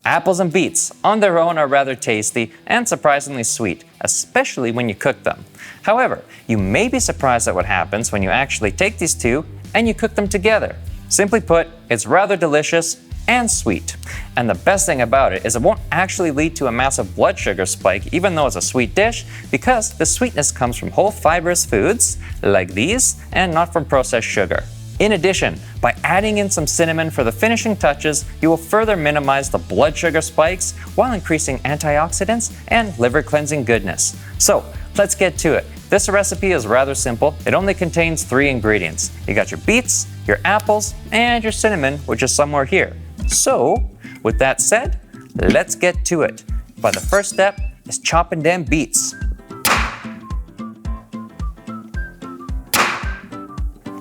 Apples and beets on their own are rather tasty and surprisingly sweet, especially when you cook them. However, you may be surprised at what happens when you actually take these two and you cook them together. Simply put, it's rather delicious and sweet. And the best thing about it is it won't actually lead to a massive blood sugar spike even though it's a sweet dish, because the sweetness comes from whole fibrous foods like these and not from processed sugar. In addition, by adding in some cinnamon for the finishing touches, you will further minimize the blood sugar spikes while increasing antioxidants and liver cleansing goodness. So let's get to it. This recipe is rather simple. It only contains 3 ingredients. You got your beets, your apples, and your cinnamon, which is somewhere here. So with that said, let's get to it. But the first step is chopping them beets.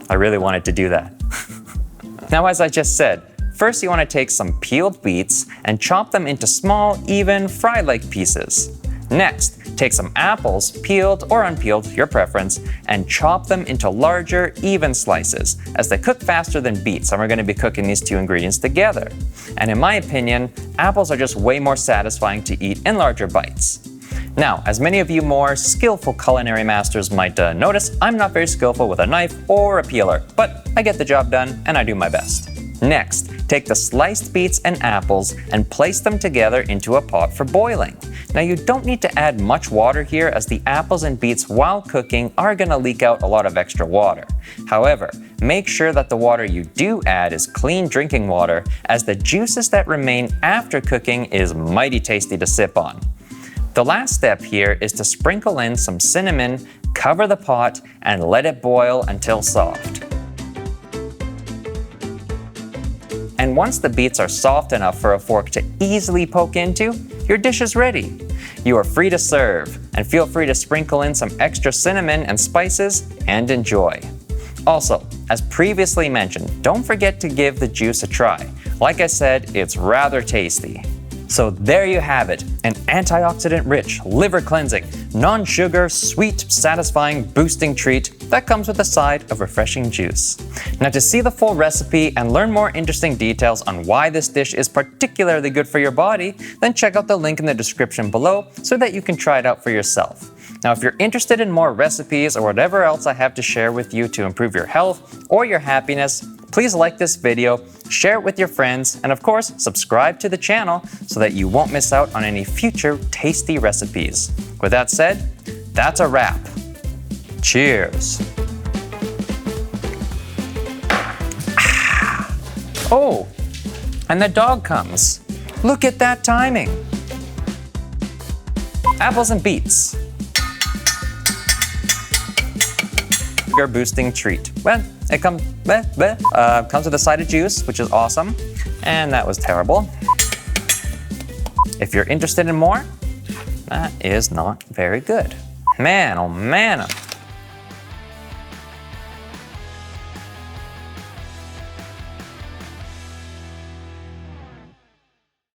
I really wanted to do that. Now, as I just said, first you want to take some peeled beets and chop them into small, even, fry-like pieces. Next, take some apples, peeled or unpeeled, your preference, and chop them into larger, even slices, as they cook faster than beets, and we're going to be cooking these 2 ingredients together. And in my opinion, apples are just way more satisfying to eat in larger bites. Now, as many of you more skillful culinary masters might notice, I'm not very skillful with a knife or a peeler, but I get the job done and I do my best. Next, take the sliced beets and apples and place them together into a pot for boiling. Now, you don't need to add much water here, as the apples and beets while cooking are going to leak out a lot of extra water. However, make sure that the water you do add is clean drinking water, as the juices that remain after cooking is mighty tasty to sip on. The last step here is to sprinkle in some cinnamon, cover the pot, and let it boil until soft. And once the beets are soft enough for a fork to easily poke into, your dish is ready. You are free to serve, and feel free to sprinkle in some extra cinnamon and spices and enjoy. Also, as previously mentioned, don't forget to give the juice a try. Like I said, it's rather tasty. So there you have it, an antioxidant-rich, liver-cleansing, non-sugar, sweet, satisfying, boosting treat that comes with a side of refreshing juice. Now, to see the full recipe and learn more interesting details on why this dish is particularly good for your body, then check out the link in the description below so that you can try it out for yourself. Now, if you're interested in more recipes or whatever else I have to share with you to improve your health or your happiness, please like this video, share it with your friends, and of course, subscribe to the channel so that you won't miss out on any future tasty recipes. With that said, that's a wrap. Cheers. Oh, and the dog comes. Look at that timing. Apples and beets. Sugar boosting treat. Well, it comes with a side of juice, which is awesome. And that was terrible. If you're interested in more, that is not very good. Man, oh man.